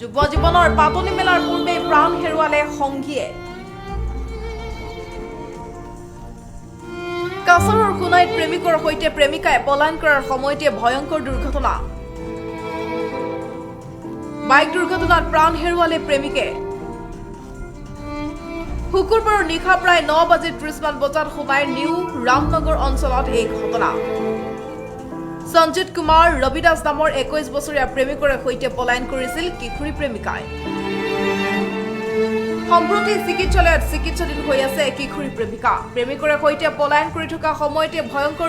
যুৱ জীৱনৰ পাতনি মেলাৰ পূৰ্বে প্ৰাণ হেৰুৱালে সংগীয়ে। কাছাৰৰ সোণাইত প্ৰেমিকৰ সৈতে প্ৰেমিকাই পলায়ন কৰাৰ সময়তে ভয়ংকৰ দুৰ্ঘটনা। বাইক দুৰ্ঘটনাত প্ৰাণ হেৰুৱালে প্ৰেমিকে। শুকুৰবাৰৰ নিশা প্ৰায় 9:30 বজাত সোণাইৰ নিউ ৰামনগৰ অঞ্চলত এই ঘটনা। সঞ্জিত কুমাৰ ৰবিদাস নামৰ 21 বছৰীয়া প্ৰেমিকৰে সৈতে পলায়ন কৰিছিল কিশোৰী প্ৰেমিকাই। সম্প্ৰতি চিকিৎসালয়ত চিকিৎসাধীন হৈ আছে কিশোৰী প্ৰেমিকা। প্ৰেমিকৰে সৈতে পলায়ন কৰি থকা সময়তে ভয়ংকৰ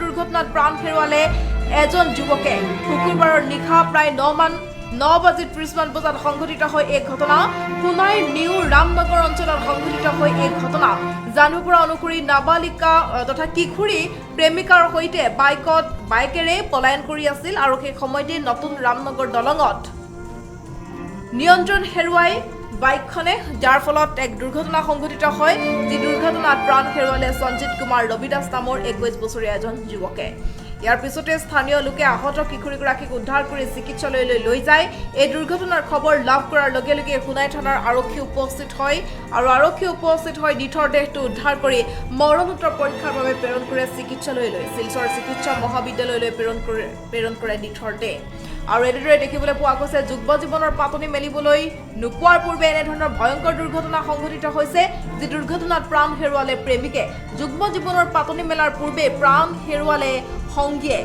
দুৰ্ঘটনাত প্ৰাণ হেৰুৱালে এজন যুৱকে। শুকুৰবাৰৰ নিশা প্ৰায় 9:30 বজাত সংঘটিত হয় এই ঘটনা। সোণাইৰ নিউ ৰামনগৰ অঞ্চলত সংঘটিত হয় এই ঘটনা। জানিব পৰা অনুসৰি নাবালিকা তথা কিশোৰী প্ৰেমিকাৰ সৈতে বাইকেৰে পলায়ন কৰি আছিল আৰু সেই সময়তে নতুন ৰামনগৰ দলঙত নিয়ন্ত্ৰণ হেৰুৱাই বাইকখনে, যাৰ ফলত এক দুৰ্ঘটনা সংঘটিত হয়। যি দুৰ্ঘটনাত প্ৰাণ হেৰুৱালে সঞ্জিত কুমাৰ ৰবিদাস নামৰ 21 বছৰীয়া এজন যুৱকে। ইয়াৰ পিছতে স্থানীয় লোকে আহত কিশোৰীগৰাকীক উদ্ধাৰ কৰি চিকিৎসালয়লৈ লৈ যায়। এই দুৰ্ঘটনাৰ খবৰ লাভ কৰাৰ লগে লগে সোণাই থানাৰ আৰক্ষী উপস্থিত হয় আৰু নিথৰ দেহটো উদ্ধাৰ কৰি মৰণোত্তৰ পৰীক্ষাৰ বাবে প্ৰেৰণ কৰে চিকিৎসালয়লৈ। শিলচৰ চিকিৎসা মহাবিদ্যালয়লৈ প্ৰেৰণ কৰে নিথৰ দেহ। আৰু এনেদৰে দেখিবলৈ পোৱা গৈছে যুৱ জীৱনৰ পাতনি মেলিবলৈ নোপোৱাৰ পূৰ্বে এনেধৰণৰ ভয়ংকৰ দুৰ্ঘটনা সংঘটিত হৈছে। যি দুৰ্ঘটনাত প্ৰাণ হেৰুৱালে প্ৰেমিকে। যুৱ জীৱনৰ পাতনি মেলাৰ পূৰ্বে প্ৰাণ হেৰুৱালে সংগীয়ে।